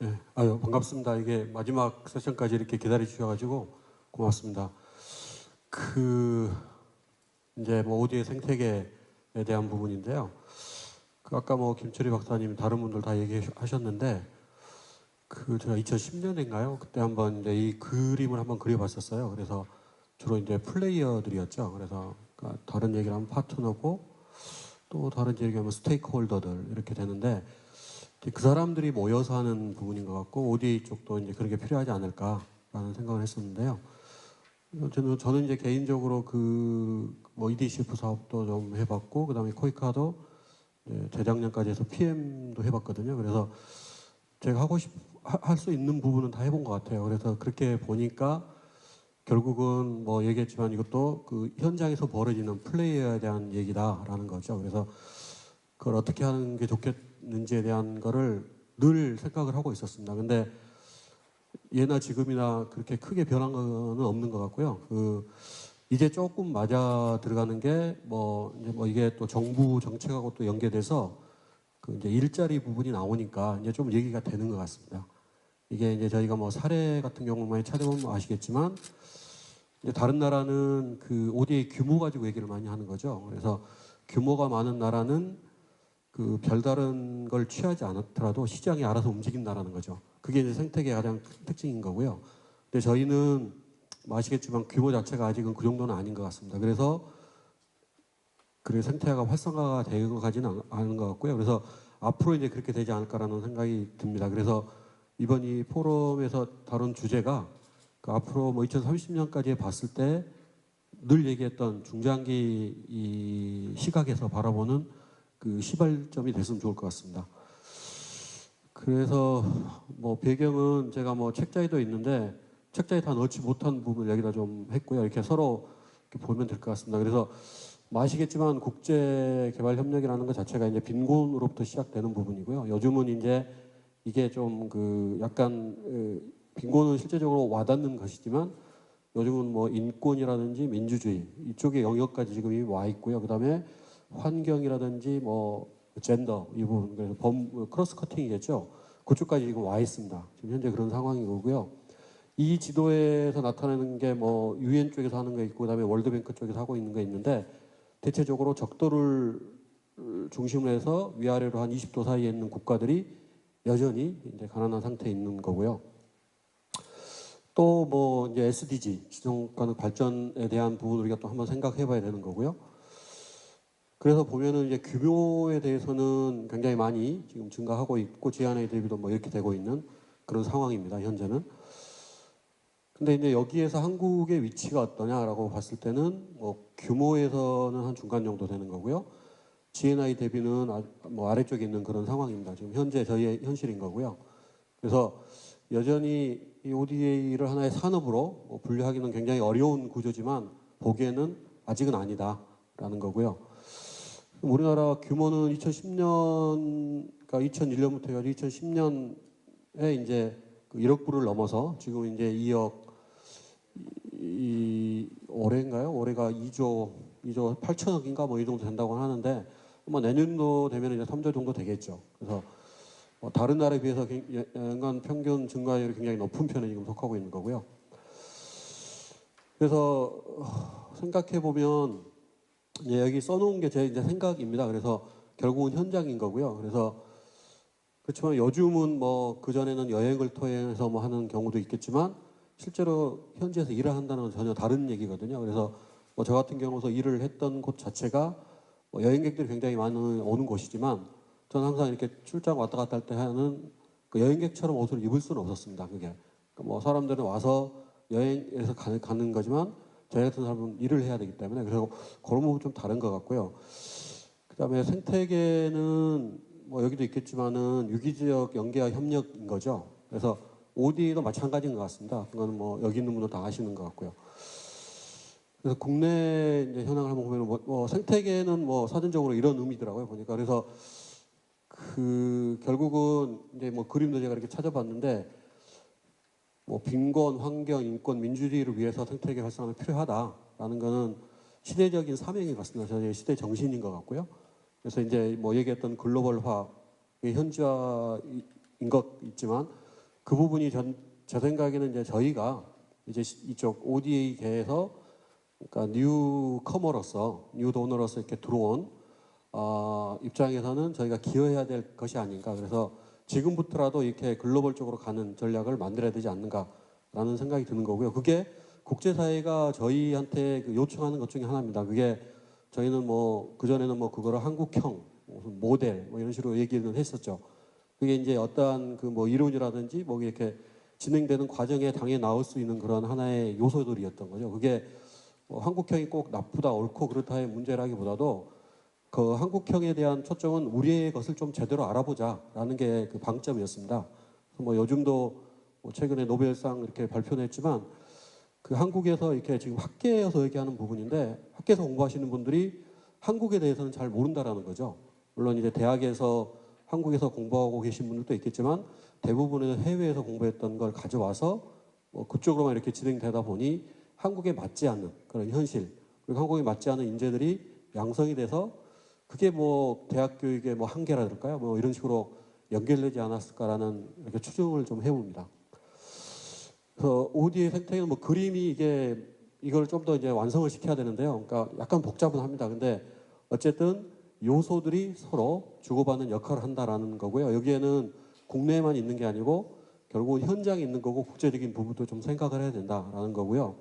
네, 아유 반갑습니다. 이게 마지막 세션까지 이렇게 기다려 주셔가지고 고맙습니다. 그 이제 뭐 오디오의 생태계에 대한 부분인데요. 그 아까 뭐 김철희 박사님 다른 분들 다 얘기하셨는데 그 제가 2010년인가요? 그때 한번 이제 이 그림을 한번 그려봤었어요. 그래서 주로 이제 플레이어들이었죠. 그래서 그러니까 다른 얘기를 하면 파트너고 또 다른 얘기하면 스테이크홀더들 이렇게 되는데 그 사람들이 모여서 하는 부분인 것 같고 ODA 쪽도 이제 그런 게 필요하지 않을까라는 생각을 했었는데요. 저는 이제 개인적으로 뭐 EDCF 사업도 좀 해봤고 그다음에 코이카도 재작년까지 해서 PM도 해봤거든요. 그래서 제가 할 수 있는 부분은 다 해본 것 같아요. 그래서 그렇게 보니까 결국은 뭐 얘기했지만 이것도 그 현장에서 벌어지는 플레이어에 대한 얘기다라는 거죠. 그래서 그걸 어떻게 하는 게 좋겠는지에 대한 거를 늘 생각을 하고 있었습니다. 근데 예나 지금이나 그렇게 크게 변한 거는 없는 것 같고요. 이제 조금 맞아 들어가는 게 이제 이게 또 정부 정책하고 또 연계돼서 그 이제 일자리 부분이 나오니까 이제 좀 얘기가 되는 것 같습니다. 이게 이제 저희가 뭐 사례 같은 경우 많이 찾아보면 아시겠지만 이제 다른 나라는 그 ODA 규모 가지고 얘기를 많이 하는 거죠. 그래서 규모가 많은 나라는 그 별다른 걸 취하지 않았더라도 시장이 알아서 움직인다라는 거죠. 그게 이제 생태계의 가장 큰 특징인 거고요. 근데 저희는 뭐 아시겠지만 규모 자체가 아직은 그 정도는 아닌 것 같습니다. 그래서 그 생태계가 활성화가 되어 가지는 않은 것 같고요. 그래서 앞으로 이제 그렇게 되지 않을까라는 생각이 듭니다. 그래서 이번 이 포럼에서 다룬 주제가 그 앞으로 뭐 2030년까지 봤을 때 늘 얘기했던 중장기 이 시각에서 바라보는 그 시발점이 됐으면 좋을 것 같습니다. 그래서 뭐 배경은 제가 뭐 책자에도 있는데 책자에 다 넣지 못한 부분을 여기다 좀 했고요. 이렇게 서로 이렇게 보면 될 것 같습니다. 그래서 뭐 아시겠지만 국제개발협력이라는 것 자체가 이제 빈곤으로부터 시작되는 부분이고요. 요즘은 이제 이게 좀 그 약간 빈곤은 실제적으로 와닿는 것이지만 요즘은 뭐 인권이라든지 민주주의 이쪽의 영역까지 지금 이미 와 있고요. 그다음에 환경이라든지 뭐 젠더 이 부분 그래서 크로스 커팅이겠죠. 그쪽까지 지금 와 있습니다. 지금 현재 그런 상황인 거고요. 이 지도에서 나타나는 게 뭐 유엔 쪽에서 하는 거 있고 그다음에 월드뱅크 쪽에서 하고 있는 거 있는데 대체적으로 적도를 중심으로 해서 위아래로 한 20도 사이에 있는 국가들이 여전히 이제 가난한 상태에 있는 거고요. 또 뭐 이제 SDG 지속가능 발전에 대한 부분 우리가 또 한번 생각해봐야 되는 거고요. 그래서 보면은 이제 규모에 대해서는 굉장히 많이 지금 증가하고 있고 지안에 대비도 뭐 이렇게 되고 있는 그런 상황입니다. 현재는. 근데 이제 여기에서 한국의 위치가 어떠냐라고 봤을 때는 뭐 규모에서는 한 중간 정도 되는 거고요. GNI 대비는 뭐 아래쪽에 있는 그런 상황입니다. 지금 현재 저희의 현실인 거고요. 그래서 여전히 이 ODA를 하나의 산업으로 분류하기는 굉장히 어려운 구조지만 보기에는 아직은 아니다라는 거고요. 우리나라 규모는 2010년, 그러니까 2001년부터 해가지고 2010년에 이제 1억 불을 넘어서 지금 이제 2억, 올해인가요? 올해가 2조 8천억인가 뭐 이 정도 된다고 하는데 뭐 내년도 되면 이제 3조 정도 되겠죠. 그래서 다른 나라에 비해서 연간 평균 증가율이 굉장히 높은 편에 지금 속하고 있는 거고요. 그래서 생각해 보면 여기 써놓은 게 제 이제 생각입니다. 그래서 결국은 현장인 거고요. 그래서 그렇지만 요즘은 뭐 그전에는 여행을 통해서 뭐 하는 경우도 있겠지만 실제로 현지에서 일을 한다는 건 전혀 다른 얘기거든요. 그래서 뭐 저 같은 경우서 일을 했던 곳 자체가 뭐 여행객들이 굉장히 많이 오는 곳이지만 저는 항상 이렇게 출장 왔다 갔다 할 때 하는 그 여행객처럼 옷을 입을 수는 없었습니다. 그게 그러니까 뭐 사람들은 와서 여행에서 가는 거지만 저희 같은 사람은 일을 해야 되기 때문에 그래서 그런 부분 좀 다른 것 같고요. 그다음에 생태계는 뭐 여기도 있겠지만은 유기지역 연계와 협력인 거죠. 그래서 ODA도 마찬가지인 것 같습니다. 그건 뭐 여기 있는 분들 다 아시는 것 같고요. 그래서 국내 이제 현황을 한번 보면 뭐 생태계는 뭐 사전적으로 이런 의미더라고요 보니까. 그래서 그 결국은 이제 뭐 그림도 제가 이렇게 찾아봤는데 뭐 빈곤, 환경, 인권, 민주주의를 위해서 생태계 활성화가 필요하다라는 거는 시대적인 사명인 것 같습니다. 저희 시대 정신인 것 같고요. 그래서 이제 뭐 얘기했던 글로벌화의 현지화인 것 있지만 그 부분이 제 생각에는 이제 저희가 이제 이쪽 ODA계에서 그러니까 뉴커머로서 뉴도너로서 이렇게 들어온 입장에서는 저희가 기여해야 될 것이 아닌가. 그래서 지금부터라도 이렇게 글로벌적으로 가는 전략을 만들어야 되지 않는가라는 생각이 드는 거고요. 그게 국제사회가 저희한테 요청하는 것 중에 하나입니다. 그게 저희는 뭐 그전에는 뭐 그거를 한국형 무슨 모델 뭐 이런 식으로 얘기는 했었죠. 그게 이제 어떠한 그 뭐 이론이라든지 뭐 이렇게 진행되는 과정에 당에 나올 수 있는 그런 하나의 요소들이었던 거죠. 그게 뭐 한국형이 꼭 나쁘다 옳고 그렇다의 문제라기보다도 그 한국형에 대한 초점은 우리의 것을 좀 제대로 알아보자라는 게 그 방점이었습니다. 뭐 요즘도 뭐 최근에 노벨상 이렇게 발표했지만 그 한국에서 이렇게 지금 학계에서 얘기하는 부분인데 학계에서 공부하시는 분들이 한국에 대해서는 잘 모른다라는 거죠. 물론 이제 대학에서 한국에서 공부하고 계신 분들도 있겠지만 대부분은 해외에서 공부했던 걸 가져와서 뭐 그쪽으로만 이렇게 진행되다 보니 한국에 맞지 않는 그런 현실 그리고 한국에 맞지 않는 인재들이 양성이 돼서 그게 뭐 대학 교육의 뭐 한계라든가요 뭐 이런 식으로 연결되지 않았을까라는 이렇게 추정을 좀 해봅니다. 그래서 OD의 생태계는 뭐 그림이 이걸 좀 더 이제 완성을 시켜야 되는데요. 그러니까 약간 복잡은 합니다. 근데 어쨌든 요소들이 서로 주고받는 역할을 한다라는 거고요. 여기에는 국내에만 있는 게 아니고 결국은 현장에 있는 거고 국제적인 부분도 좀 생각을 해야 된다라는 거고요.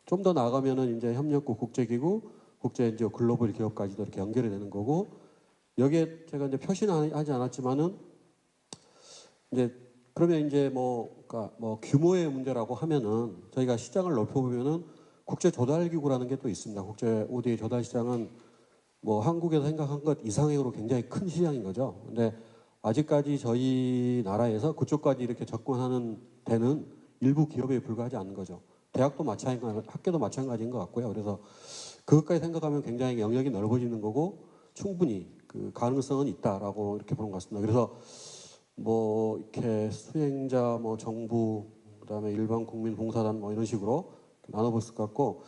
좀 더 나아가면은 이제 협력국 국제기구, 국제 NGO 글로벌 기업까지도 이렇게 연결이 되는 거고 여기에 제가 이제 표시는 하지 않았지만은 이제 그러면 이제 그러니까 뭐 규모의 문제라고 하면은 저희가 시장을 넓혀보면은 국제 조달기구라는 게 또 있습니다. 국제 ODA 조달 시장은 뭐 한국에서 생각한 것 이상으로 굉장히 큰 시장인 거죠. 근데 아직까지 저희 나라에서 그쪽까지 이렇게 접근하는 데는 일부 기업에 불과하지 않는 거죠. 대학도 마찬가지, 학교도 마찬가지인 것 같고요. 그래서 그것까지 생각하면 굉장히 영역이 넓어지는 거고 충분히 그 가능성은 있다라고 이렇게 보는 것 같습니다. 그래서 뭐 이렇게 수행자, 뭐 정부, 그다음에 일반 국민 봉사단 뭐 이런 식으로 나눠볼 것 같고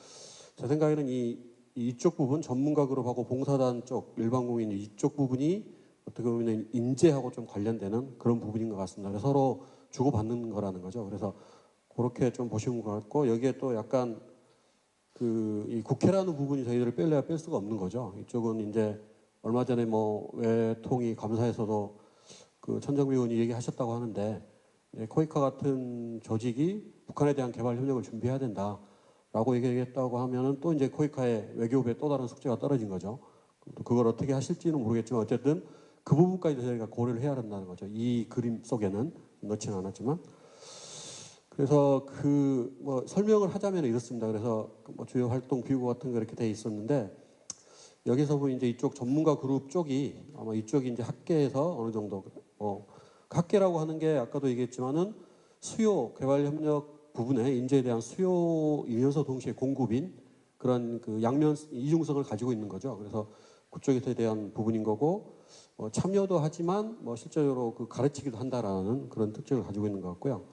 제 생각에는 이쪽 부분 전문가 그룹하고 봉사단 쪽 일반 국민 이쪽 부분이 어떻게 보면 인재하고 좀 관련되는 그런 부분인 것 같습니다. 그래서 서로 주고받는 거라는 거죠. 그래서 그렇게 좀 보시는 것 같고 여기에 또 약간 이 국회라는 부분이 저희들을 뺄래야 뺄 수가 없는 거죠. 이쪽은 이제 얼마 전에 뭐 외통위 감사에서도 그 천정미 의원이 얘기하셨다고 하는데 코이카 같은 조직이 북한에 대한 개발 협력을 준비해야 된다라고 얘기했다고 하면은 또 이제 코이카의 외교부의 또 다른 숙제가 떨어진 거죠. 그걸 어떻게 하실지는 모르겠지만 어쨌든 그 부분까지 저희가 고려를 해야 한다는 거죠. 이 그림 속에는 넣지는 않았지만. 그래서 뭐 설명을 하자면 이렇습니다. 그래서 뭐 주요 활동 비구 같은 거 이렇게 돼 있었는데 여기서 보면 이제 이쪽 전문가 그룹 쪽이 아마 이쪽이 이제 학계에서 어느 정도 학계라고 하는 게 아까도 얘기했지만은 수요 개발 협력 부분에 인재에 대한 수요이면서 동시에 공급인 그런 그 양면 이중성을 가지고 있는 거죠. 그래서 그쪽에 대한 부분인 거고 참여도 하지만 뭐 실제로 그 가르치기도 한다라는 그런 특징을 가지고 있는 것 같고요.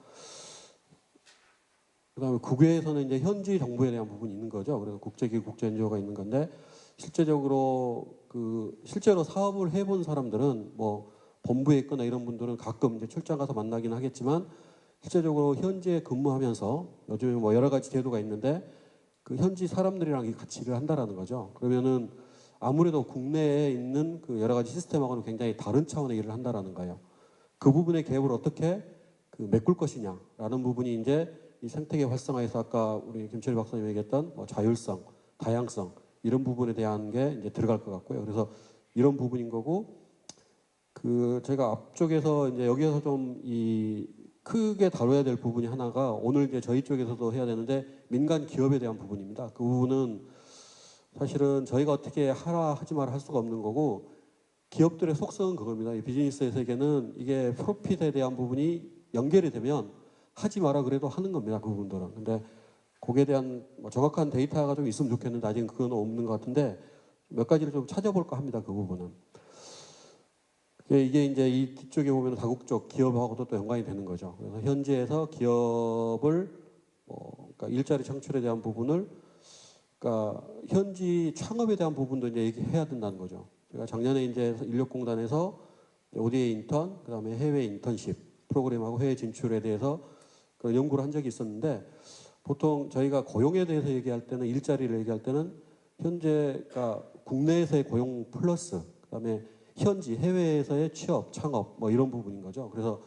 그다음에 국외에서는 이제 현지 정부에 대한 부분이 있는 거죠. 그래서 국제기구, 국제 NGO가 있는 건데 실제적으로 실제로 사업을 해본 사람들은 뭐 본부에 있거나 이런 분들은 가끔 이제 출장 가서 만나긴 하겠지만 실제적으로 현지에 근무하면서 요즘에 뭐 여러 가지 제도가 있는데 그 현지 사람들이랑 같이 일을 한다라는 거죠. 그러면은 아무래도 국내에 있는 그 여러 가지 시스템하고는 굉장히 다른 차원의 일을 한다라는 거예요. 그 부분의 갭을 어떻게 메꿀 것이냐라는 부분이 이제 이 생태계 활성화에서 아까 우리 김철희 박사님 얘기했던 뭐 자율성, 다양성 이런 부분에 대한 게 이제 들어갈 것 같고요. 그래서 이런 부분인 거고 제가 앞쪽에서 이제 여기에서 좀 크게 다뤄야 될 부분이 하나가 오늘 이제 저희 쪽에서도 해야 되는데 민간 기업에 대한 부분입니다. 그 부분은 사실은 저희가 어떻게 하라 하지 마라 할 수가 없는 거고 기업들의 속성은 그겁니다. 이 비즈니스의 세계는 이게 프로핏에 대한 부분이 연결이 되면 하지 마라 그래도 하는 겁니다. 그 부분들은. 근데 거기에 대한 뭐 정확한 데이터가 좀 있으면 좋겠는데 아직은 그건 없는 것 같은데 몇 가지를 좀 찾아볼까 합니다. 그 부분은. 이게 이제 이 뒤쪽에 보면 다국적 기업하고도 또 연관이 되는 거죠. 그래서 현지에서 기업을 그러니까 일자리 창출에 대한 부분을 그러니까 현지 창업에 대한 부분도 이제 얘기해야 된다는 거죠. 제가 작년에 이제 인력공단에서 ODA 인턴, 그다음에 해외 인턴십 프로그램하고 해외 진출에 대해서 그 연구를 한 적이 있었는데 보통 저희가 고용에 대해서 얘기할 때는 일자리를 얘기할 때는 현재가 국내에서의 고용 플러스 그다음에 현지 해외에서의 취업, 창업 뭐 이런 부분인 거죠. 그래서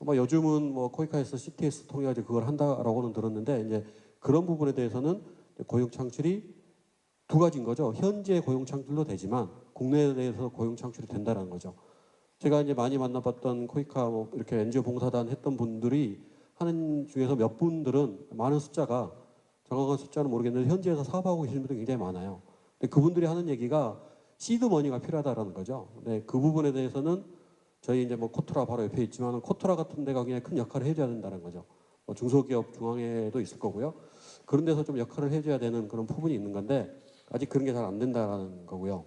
요즘은 뭐 코이카에서 CTS 통해 가지고 그걸 한다라고는 들었는데 이제 그런 부분에 대해서는 고용 창출이 두 가지인 거죠. 현지의 고용 창출도 되지만 국내에 대해서 고용 창출이 된다는 거죠. 제가 이제 많이 만나봤던 코이카 뭐 이렇게 NGO 봉사단 했던 분들이 하는 중에서 몇 분들은 많은 숫자가 정확한 숫자는 모르겠는데 현지에서 사업하고 계시는 분들이 굉장히 많아요. 근데 그분들이 하는 얘기가 시드머니가 필요하다라는 거죠. 근데 그 부분에 대해서는 저희 이제 뭐 코트라 바로 옆에 있지만 코트라 같은 데가 굉장히 큰 역할을 해줘야 된다는 거죠. 뭐 중소기업 중앙회도 있을 거고요. 그런 데서 좀 역할을 해줘야 되는 그런 부분이 있는 건데 아직 그런 게 잘 안 된다는 거고요.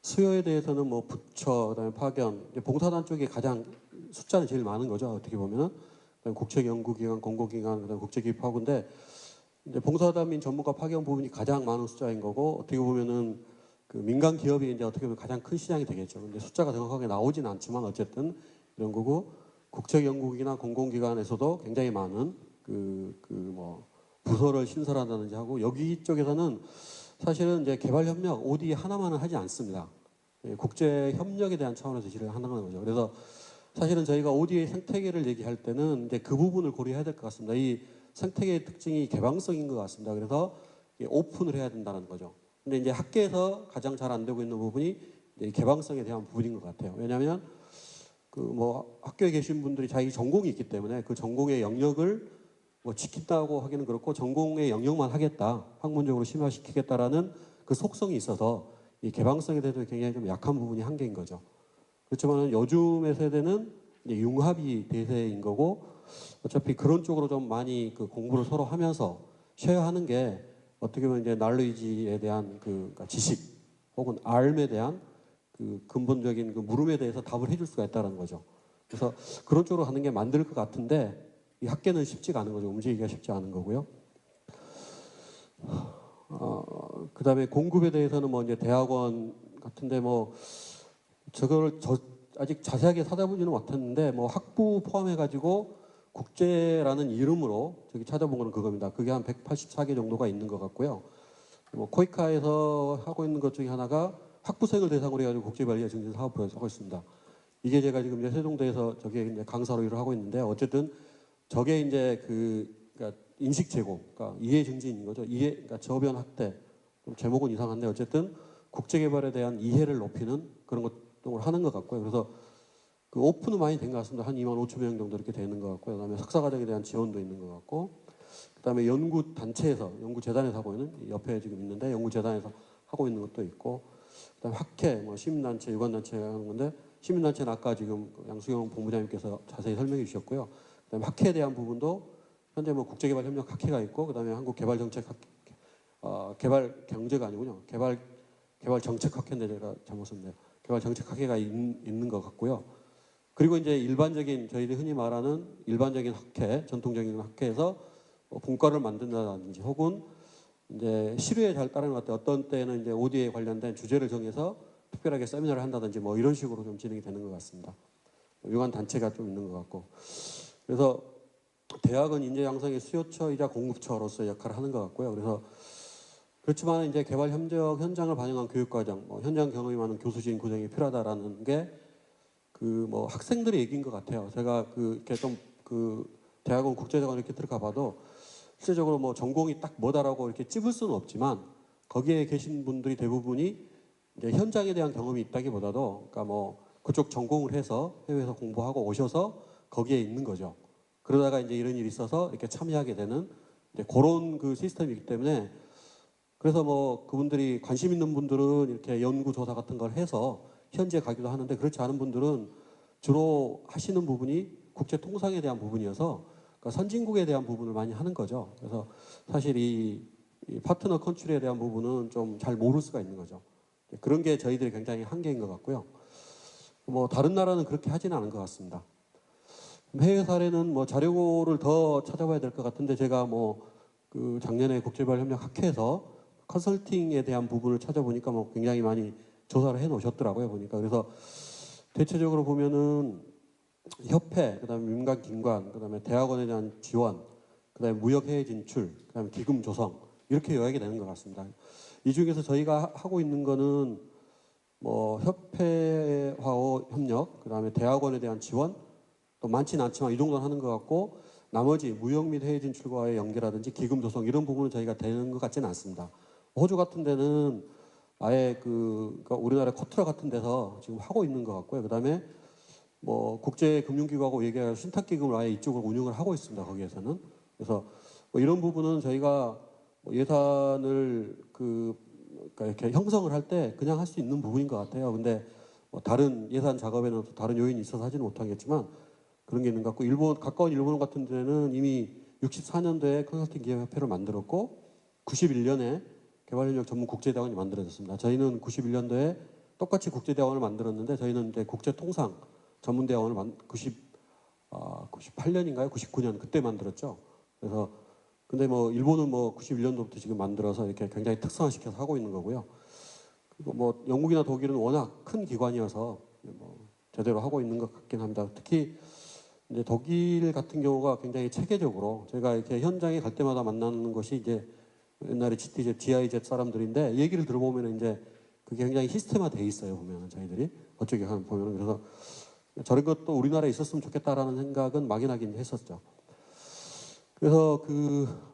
수요에 대해서는 뭐 부처, 그다음에 파견, 봉사단 쪽이 가장 숫자는 제일 많은 거죠. 어떻게 보면은 국책연구기관, 공공기관, 그다음에 국제기업하고인데 이제 봉사단 및 전문가 파견 부분이 가장 많은 숫자인 거고 어떻게 보면은 그 민간 기업이 이제 어떻게 보면 가장 큰 시장이 되겠죠. 근데 숫자가 정확하게 나오진 않지만 어쨌든 이런 거고 국책연구기나 공공기관에서도 굉장히 많은 뭐 부서를 신설한다든지 하고 여기 쪽에서는 사실은 이제 개발협력 OD 하나만은 하지 않습니다. 국제 협력에 대한 차원에서 일을 하는 거죠. 그래서 사실은 저희가 OD의 생태계를 얘기할 때는 이제 그 부분을 고려해야 될 것 같습니다. 이 생태계의 특징이 개방성인 것 같습니다. 그래서 오픈을 해야 된다는 거죠. 근데 이제 학계에서 가장 잘 안 되고 있는 부분이 이제 개방성에 대한 부분인 것 같아요. 왜냐하면 그 뭐 학교에 계신 분들이 자기 전공이 있기 때문에 그 전공의 영역을 뭐 지킨다고 하기는 그렇고 전공의 영역만 하겠다, 학문적으로 심화시키겠다라는 그 속성이 있어서 이 개방성에 대해서 굉장히 좀 약한 부분이 한계인 거죠. 그렇지만 요즘의 세대는 이제 융합이 대세인 거고 어차피 그런 쪽으로 좀 많이 그 공부를 서로 하면서 쉐어 하는 게 어떻게 보면 이제 날리지에 대한 그러니까 지식 혹은 알에 대한 그 근본적인 그 물음에 대해서 답을 해줄 수가 있다는 거죠. 그래서 그런 쪽으로 가는 게 만들 것 같은데 이 학계는 쉽지가 않은 거죠. 움직이기가 쉽지 않은 거고요. 그다음에 공급에 대해서는 뭐 이제 대학원 같은데 뭐 저걸 아직 자세하게 찾아보지는 못했는데 뭐 학부 포함해가지고 국제라는 이름으로 저기 찾아본 거는 그겁니다. 그게 한 184개 정도가 있는 것 같고요. 뭐 코이카에서 하고 있는 것 중에 하나가 학부생을 대상으로 해가지고 국제관리와 증진 사업부에서 하고 있습니다. 이게 제가 지금 이제 세종대에서 저게 이제 강사로 일을 하고 있는데 어쨌든 저게 이제 그러니까 인식 제고, 그러니까 이해 증진인 거죠. 그러니까 저변 확대. 좀 제목은 이상한데 어쨌든 국제 개발에 대한 이해를 높이는 그런 것을 하는 것 같고요. 그래서 그 오픈은 많이 된 것 같습니다. 한 2만 5천 명 정도 이렇게 되는 것 같고요. 그다음에 석사과정에 대한 지원도 있는 것 같고, 그다음에 연구 단체에서 연구재단에서 하고 있는 옆에 지금 있는데 연구재단에서 하고 있는 것도 있고, 그다음에 학회, 뭐 시민단체, 유관단체 하는 건데 시민단체는 아까 지금 양수경 본부장님께서 자세히 설명해 주셨고요. 그다음에 학회에 대한 부분도 현재 뭐 국제개발협력학회가 있고, 그다음에 한국개발정책학회, 개발 경제가 아니군요. 개발정책학회인데 제가 잘못 썼네요. 개발정책학회가 있는 것 같고요. 그리고 이제 일반적인 저희들이 흔히 말하는 일반적인 학회, 전통적인 학회에서 분과를 만든다든지 혹은 이제 시류에 잘 따르는 것 같아요. 어떤 때는 이제 OD에 관련된 주제를 정해서 특별하게 세미나를 한다든지 뭐 이런 식으로 좀 진행이 되는 것 같습니다. 유관 단체가 좀 있는 것 같고. 그래서 대학은 인재 양성의 수요처이자 공급처로서의 역할을 하는 것 같고요. 그래서 그렇지만 이제 개발 협력 현장을 반영한 교육과정, 뭐 현장 경험이 많은 교수진 구성이 필요하다라는 게 그 뭐 학생들의 얘기인 것 같아요. 제가 이렇게 좀 대학원 국제대학원 이렇게 들어가 봐도 실제적으로 뭐 전공이 딱 뭐다라고 이렇게 찝을 수는 없지만 거기에 계신 분들이 대부분이 이제 현장에 대한 경험이 있다기보다도 그러니까 뭐 그쪽 전공을 해서 해외에서 공부하고 오셔서 거기에 있는 거죠. 그러다가 이제 이런 일이 있어서 이렇게 참여하게 되는 이제 그런 그 시스템이기 때문에 그래서 뭐 그분들이 관심 있는 분들은 이렇게 연구조사 같은 걸 해서 현지에 가기도 하는데 그렇지 않은 분들은 주로 하시는 부분이 국제 통상에 대한 부분이어서 그러니까 선진국에 대한 부분을 많이 하는 거죠. 그래서 사실 이 파트너 컨트리에 대한 부분은 좀 잘 모를 수가 있는 거죠. 그런 게 저희들이 굉장히 한계인 것 같고요. 뭐 다른 나라는 그렇게 하지는 않은 것 같습니다. 해외 사례는 뭐 자료를 더 찾아봐야 될 것 같은데 제가 뭐 그 작년에 국제개발협력학회에서 컨설팅에 대한 부분을 찾아보니까 뭐 굉장히 많이 조사를 해 놓으셨더라고요 보니까. 그래서 대체적으로 보면은 협회, 그다음에 민간 기관, 그다음에 대학원에 대한 지원, 그다음에 무역 해외 진출, 그다음에 기금 조성 이렇게 요약이 되는 것 같습니다. 이 중에서 저희가 하고 있는 거는 뭐 협회와의 협력, 그다음에 대학원에 대한 지원 또 많지는 않지만 이 정도는 하는 것 같고 나머지 무역 및 해외 진출과의 연계라든지 기금 조성 이런 부분은 저희가 되는 것 같지는 않습니다. 호주 같은 데는 아예 그러니까 우리나라 코트라 같은 데서 지금 하고 있는 것 같고요. 그다음에 뭐 국제금융기구하고 얘기해서 신탁기금을 아예 이쪽으로 운영을 하고 있습니다. 거기에서는. 그래서 뭐 이런 부분은 저희가 뭐 예산을 그러니까 이렇게 형성을 할 때 그냥 할 수 있는 부분인 것 같아요. 근데 뭐 다른 예산 작업에는 또 다른 요인이 있어서 하지는 못하겠지만 그런 게 있는 것 같고 가까운 일본 같은 데는 이미 64년도에 컨설팅 기업협회를 만들었고 91년에 개발협력 전문 국제대학원이 만들어졌습니다. 저희는 91년도에 똑같이 국제대학원을 만들었는데 저희는 이제 국제통상 전문대학원을 98년인가요? 99년 그때 만들었죠. 그래서 근데 뭐 일본은 뭐 91년도부터 지금 만들어서 이렇게 굉장히 특성화시켜서 하고 있는 거고요. 그리고 뭐 영국이나 독일은 워낙 큰 기관이어서 뭐 제대로 하고 있는 것 같긴 합니다. 특히 이제 독일 같은 경우가 굉장히 체계적으로 제가 이렇게 현장에 갈 때마다 만나는 것이 이제 옛날에 GTZ, GIZ 사람들인데 얘기를 들어보면 이제 그게 굉장히 시스템화 돼 있어요. 보면은 저희들이 어쩌게 하면 보면은 그래서 저런 것도 우리나라에 있었으면 좋겠다라는 생각은 막연하긴 했었죠. 그래서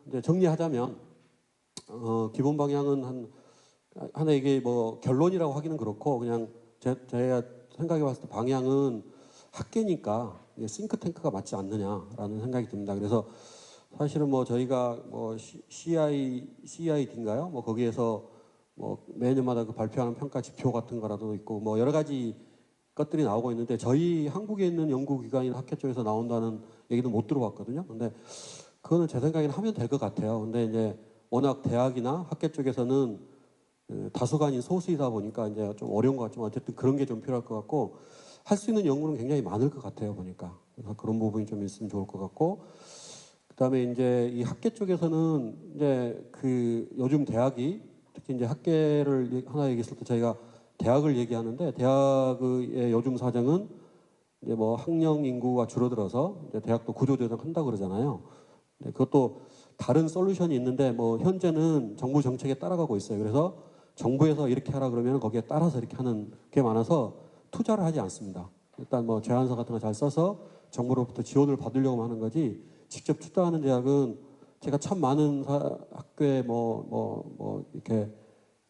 이제 정리하자면 기본 방향은 하나 이게 뭐 결론이라고 하기는 그렇고 그냥 제가 생각해 봤을 때 방향은 학계니까 싱크탱크가 맞지 않느냐라는 생각이 듭니다. 그래서 사실은 뭐 저희가 뭐 CID인가요? 뭐 거기에서 뭐 매년마다 그 발표하는 평가 지표 같은 거라도 있고 뭐 여러 가지 것들이 나오고 있는데 저희 한국에 있는 연구기관이나 학회 쪽에서 나온다는 얘기도 못 들어봤거든요. 근데 그거는 제 생각에는 하면 될 것 같아요. 근데 이제 워낙 대학이나 학계 쪽에서는 다수가 아닌 소수이다 보니까 이제 좀 어려운 것 같지만 어쨌든 그런 게 좀 필요할 것 같고 할 수 있는 연구는 굉장히 많을 것 같아요. 보니까. 그래서 그런 부분이 좀 있으면 좋을 것 같고 그다음에 이제 이 학계 쪽에서는 이제 요즘 대학이 특히 이제 학계를 하나 얘기했을 때 저희가 대학을 얘기하는데 대학의 요즘 사정은 이제 뭐 학령 인구가 줄어들어서 이제 대학도 구조조정 한다 그러잖아요. 네, 그것도 다른 솔루션이 있는데 뭐 현재는 정부 정책에 따라가고 있어요. 그래서 정부에서 이렇게 하라 그러면 거기에 따라서 이렇게 하는 게 많아서 투자를 하지 않습니다. 일단 뭐 제안서 같은 거 잘 써서 정부로부터 지원을 받으려고 하는 거지 직접 투자하는 대학은 제가 참 많은 학교에 이렇게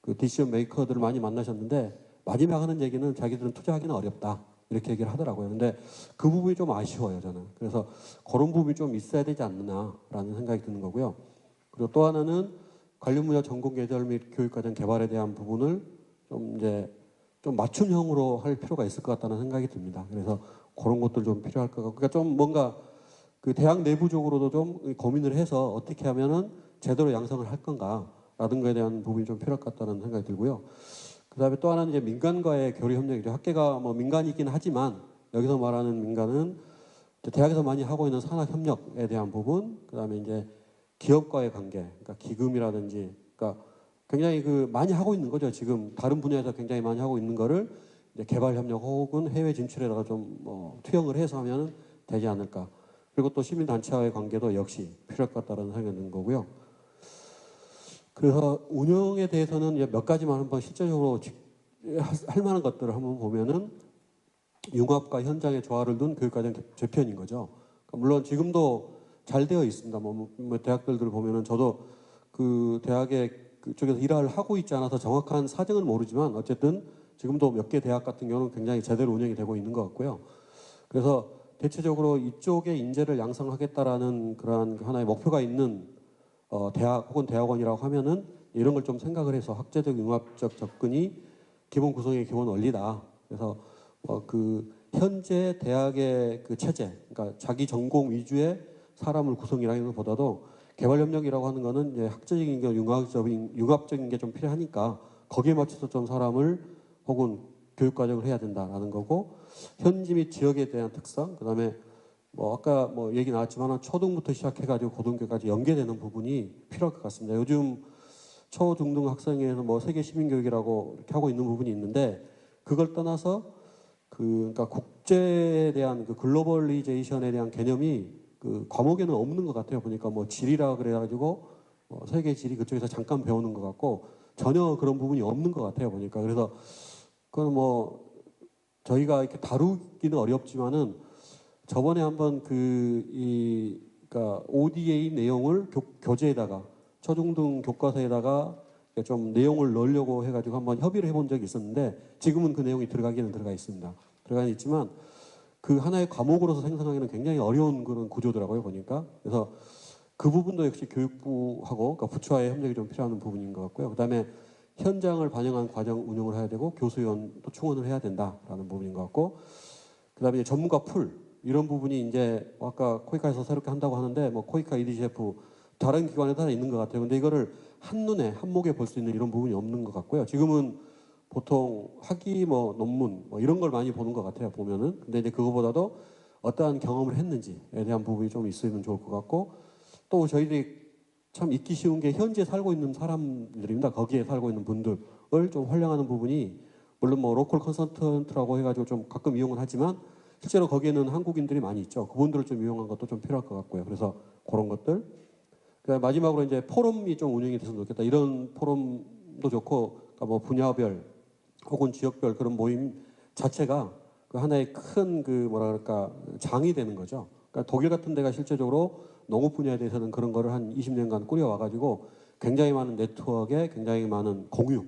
그 디시전 메이커들을 많이 만나셨는데 마지막 하는 얘기는 자기들은 투자하기는 어렵다 이렇게 얘기를 하더라고요. 근데 그 부분이 좀 아쉬워요 저는. 그래서 그런 부분이 좀 있어야 되지 않느냐라는 생각이 드는 거고요. 그리고 또 하나는 관련 분야 전공 계절 및 교육과정 개발에 대한 부분을 좀 맞춤형으로 할 필요가 있을 것 같다는 생각이 듭니다. 그래서 그런 것들 좀 필요할 것 같고, 그러니까 좀 뭔가 그 대학 내부적으로도 좀 고민을 해서 어떻게 하면은 제대로 양성을 할 건가라는 거에 대한 부분이 좀 필요할 것 같다는 생각이 들고요. 그다음에 또 하나는 이제 민간과의 교류 협력이죠. 학계가 뭐 민간이긴 하지만 여기서 말하는 민간은 대학에서 많이 하고 있는 산학 협력에 대한 부분, 그다음에 이제 기업과의 관계, 그러니까 기금이라든지, 그러니까 굉장히 많이 하고 있는 거죠. 지금 다른 분야에서 굉장히 많이 하고 있는 거를 이제 개발 협력 혹은 해외 진출에다가 좀 투영을 해서 하면 되지 않을까. 그리고 또 시민단체와의 관계도 역시 필요할 것 같다는 생각이 드는 거고요. 그래서 운영에 대해서는 이제 몇 가지만 한번 실제적으로 할 만한 것들을 한번 보면은 융합과 현장의 조화를 둔 교육과정 재편인 거죠. 그러니까 물론 지금도 잘 되어 있습니다. 뭐 대학들을 보면은 저도 그 대학의 그쪽에서 일을 하고 있지 않아서 정확한 사정은 모르지만 어쨌든 지금도 몇 개 대학 같은 경우는 굉장히 제대로 운영이 되고 있는 것 같고요. 그래서 대체적으로 이쪽에 인재를 양성하겠다라는 그러한 하나의 목표가 있는 대학 혹은 대학원이라고 하면은 이런 걸 좀 생각을 해서 학제적 융합적 접근이 기본 구성의 기본 원리다. 그래서 현재 대학의 그 체제, 그러니까 자기 전공 위주의 사람을 구성이라는 것보다도 개발협력이라고 하는 거는 이제 학제적인 게 융합적인 게 좀 필요하니까 거기에 맞춰서 좀 사람을 혹은 교육과정을 해야 된다라는 거고 현지 및 지역에 대한 특성, 그다음에 아까 얘기 나왔지만 초등부터 시작해가지고 고등교까지 연계되는 부분이 필요할 것 같습니다. 요즘 초중등 학생회에서 세계 시민교육이라고 이렇게 하고 있는 부분이 있는데 그걸 떠나서 그러니까 국제에 대한 그 글로벌리제이션에 대한 개념이 그 과목에는 없는 것 같아요. 보니까 뭐 질이라 그래가지고 세계 질이 그쪽에서 잠깐 배우는 것 같고 전혀 그런 부분이 없는 것 같아요. 보니까 그래서 그건 뭐 저희가 이렇게 다루기는 어렵지만은 저번에 한번 그러니까 ODA 내용을 교재에다가 초중등 교과서에다가 좀 내용을 넣으려고 해가지고 한번 협의를 해본 적이 있었는데 지금은 그 내용이 들어가기는 들어가 있습니다. 들어가는 있지만 그 하나의 과목으로서 생성하기는 굉장히 어려운 그런 구조더라고요 보니까. 그래서 그 부분도 역시 교육부하고 그러니까 부처와의 협력이 좀 필요한 부분인 것 같고요. 그다음에 현장을 반영한 과정 운영을 해야 되고 교수위원도 충원을 해야 된다라는 부분인 것 같고, 그다음에 전문가 풀 이런 부분이 이제 아까 코이카에서 새롭게 한다고 하는데 뭐 코이카 EDCF 다른 기관에 다 있는 것 같아요. 근데 이거를 한눈에 한목에 볼 수 있는 이런 부분이 없는 것 같고요. 지금은 보통 학위 뭐 논문 뭐 이런 걸 많이 보는 것 같아요. 보면은. 근데 이제 그거보다도 어떠한 경험을 했는지에 대한 부분이 좀 있으면 좋을 것 같고, 또 저희들이 참 잊기 쉬운 게 현지에 살고 있는 사람들입니다. 거기에 살고 있는 분들을 좀 활용하는 부분이 물론 뭐 로컬 컨설턴트라고 해가지고 좀 가끔 이용은 하지만 실제로 거기에는 한국인들이 많이 있죠. 그분들을 좀 이용한 것도 좀 필요할 것 같고요. 그래서 그런 것들. 그다음에 마지막으로 이제 포럼이 좀 운영이 됐으면 좋겠다. 이런 포럼도 좋고, 그러니까 뭐 분야별 혹은 지역별 그런 모임 자체가 그 하나의 큰 그 뭐라 그럴까 장이 되는 거죠. 그러니까 독일 같은 데가 실제적으로 농업 분야에 대해서는 그런 거를 한 20년간 꾸려와가지고 굉장히 많은 네트워크에 굉장히 많은 공유.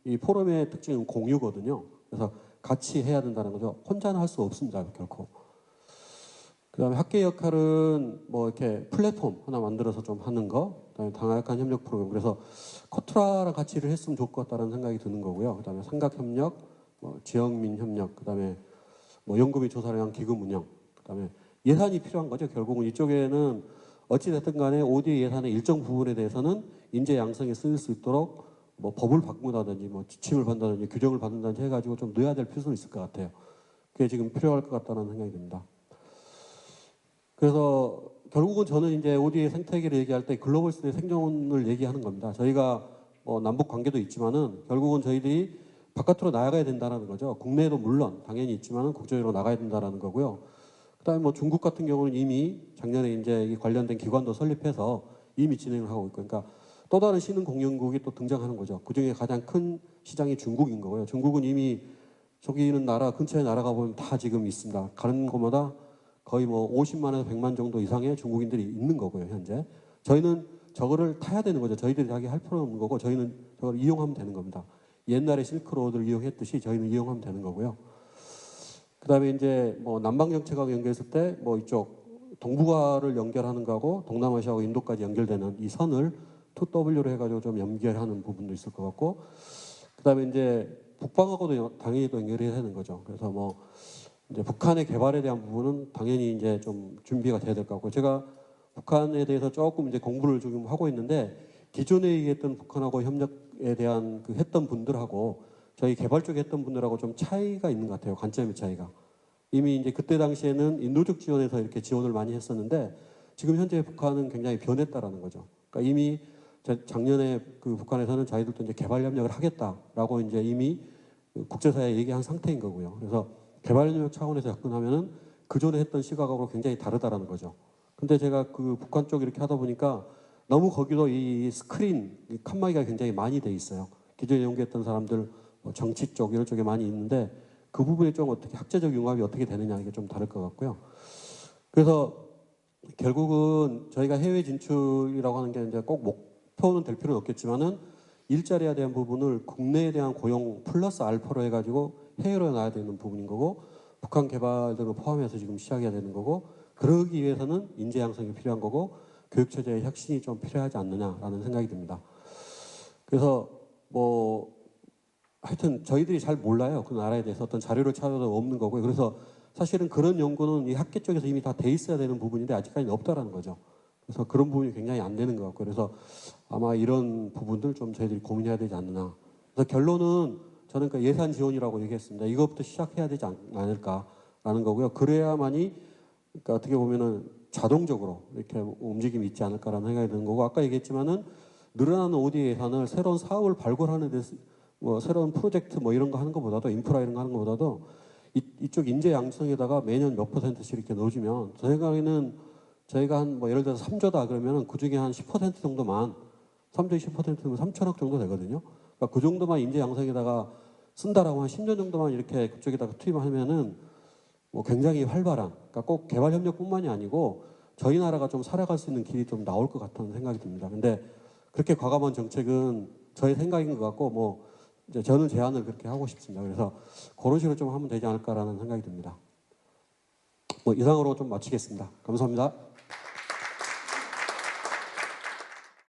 이 포럼의 특징은 공유거든요. 그래서 같이 해야 된다는 거죠. 혼자는 할 수 없습니다. 결코. 그다음에 학계 역할은 뭐 이렇게 플랫폼 하나 만들어서 좀 하는 거, 그다음에 다양한 협력 프로그램. 그래서 코트라랑 같이 일을 했으면 좋을 것 같다는 생각이 드는 거고요. 그다음에 삼각 협력, 뭐 지역민 협력, 그다음에 뭐 연구 및 조사를 위한 기금 운영, 그다음에 예산이 필요한 거죠. 결국은 이쪽에는 어찌 됐든 간에 ODA 예산의 일정 부분에 대해서는 인재 양성에 쓰일 수 있도록 뭐 법을 바꾼다든지 뭐 지침을 받는다든지 규정을 받는다든지 해가지고 좀 넣어야 될 필요는 있을 것 같아요. 그게 지금 필요할 것 같다는 생각이 듭니다. 그래서 결국은 저는 이제 ODA 생태계를 얘기할 때 글로벌 시대의 생존을 얘기하는 겁니다. 저희가 남북 관계도 있지만은 결국은 저희들이 바깥으로 나가야 된다는 거죠. 국내에도 물론 당연히 있지만은 국제적으로 나가야 된다는 거고요. 그다음에 뭐 중국 같은 경우는 이미 작년에 이제 이 관련된 기관도 설립해서 이미 진행을 하고 있고, 그러니까 또 다른 신흥 공연국이 또 등장하는 거죠. 그 중에 가장 큰 시장이 중국인 거고요. 중국은 이미 저기 있는 나라 근처에 나라가 보면 다 지금 있습니다. 가는 곳마다 거의 뭐 50만에서 100만 정도 이상의 중국인들이 있는 거고요, 현재. 저희는 저거를 타야 되는 거죠. 저희들이 자기 할 필요는 없는 거고 저희는 저걸 이용하면 되는 겁니다. 옛날에 실크로드를 이용했듯이 저희는 이용하면 되는 거고요. 그다음에 이제 뭐 남방 정책하고 연결했을 때 뭐 이쪽 동북아를 연결하는 거하고 동남아시아하고 인도까지 연결되는 이 선을 2W로 해가지고 좀 연결하는 부분도 있을 것 같고, 그다음에 이제 북방하고도 당연히 또 연결해야 되는 거죠. 그래서 뭐 이제 북한의 개발에 대한 부분은 당연히 이제 좀 준비가 돼야 될 것 같고, 제가 북한에 대해서 조금 이제 공부를 지금 하고 있는데 기존에 얘기했던 북한하고 협력에 대한 그 했던 분들하고 저희 개발 쪽에 했던 분들하고 좀 차이가 있는 것 같아요. 관점의 차이가. 이미 이제 그때 당시에는 인도적 지원에서 이렇게 지원을 많이 했었는데 지금 현재 북한은 굉장히 변했다라는 거죠. 그러니까 이미 작년에 그 북한에서는 자기들도 이제 개발 협력을 하겠다라고 이제 이미 국제사회에 얘기한 상태인 거고요. 그래서 개발 협력 차원에서 접근하면은 그 전에 했던 시각하고 굉장히 다르다라는 거죠. 근데 제가 그 북한 쪽 이렇게 하다 보니까 너무 거기도 이 스크린, 이 칸막이가 굉장히 많이 돼 있어요. 기존에 연구했던 사람들 정치 쪽 이런 쪽에 많이 있는데 그 부분이 좀 어떻게 학제적 융합이 어떻게 되느냐 이게 좀 다를 것 같고요. 그래서 결국은 저희가 해외 진출이라고 하는 게 이제 꼭 목표는 될 필요는 없겠지만은 일자리에 대한 부분을 국내에 대한 고용 플러스 알파로 해가지고 해외로 나야 되는 부분인 거고, 북한 개발 등을 포함해서 지금 시작해야 되는 거고, 그러기 위해서는 인재 양성이 필요한 거고 교육체제의 혁신이 좀 필요하지 않느냐라는 생각이 듭니다. 그래서 뭐 하여튼 저희들이 잘 몰라요. 그 나라에 대해서 어떤 자료를 찾아도 없는 거고요. 그래서 사실은 그런 연구는 이 학계 쪽에서 이미 다 돼 있어야 되는 부분인데 아직까지는 없다라는 거죠. 그래서 그런 부분이 굉장히 안 되는 것 같고, 그래서 아마 이런 부분들 좀 저희들이 고민해야 되지 않느냐. 그래서 결론은 저는 그 예산 지원이라고 얘기했습니다. 이것부터 시작해야 되지 않을까라는 거고요. 그래야만이 그러니까 어떻게 보면은 자동적으로 이렇게 움직임이 있지 않을까라는 생각이 드는 거고, 아까 얘기했지만은 늘어나는 ODA 예산을 새로운 사업을 발굴하는 데서 뭐 새로운 프로젝트 뭐 이런 거 하는 것보다도 인프라 이런 거 하는 것보다도 이쪽 인재 양성에다가 매년 몇 %씩 이렇게 넣어주면 제 생각에는 저희가 한 뭐 예를 들어서 3조다 그러면 그 중에 한 10% 정도만 3조에 10%면 3천억 정도 되거든요. 그러니까 그 정도만 인재 양성에다가 쓴다라고 한 10년 정도만 이렇게 그쪽에다가 투입하면은 뭐 굉장히 활발한, 그러니까 꼭 개발 협력뿐만이 아니고 저희 나라가 좀 살아갈 수 있는 길이 좀 나올 것 같다는 생각이 듭니다. 근데 그렇게 과감한 정책은 저의 생각인 것 같고 뭐 이제 저는 제안을 그렇게 하고 싶습니다. 그래서 그런 식으로 좀 하면 되지 않을까라는 생각이 듭니다. 뭐 이상으로 좀 마치겠습니다. 감사합니다.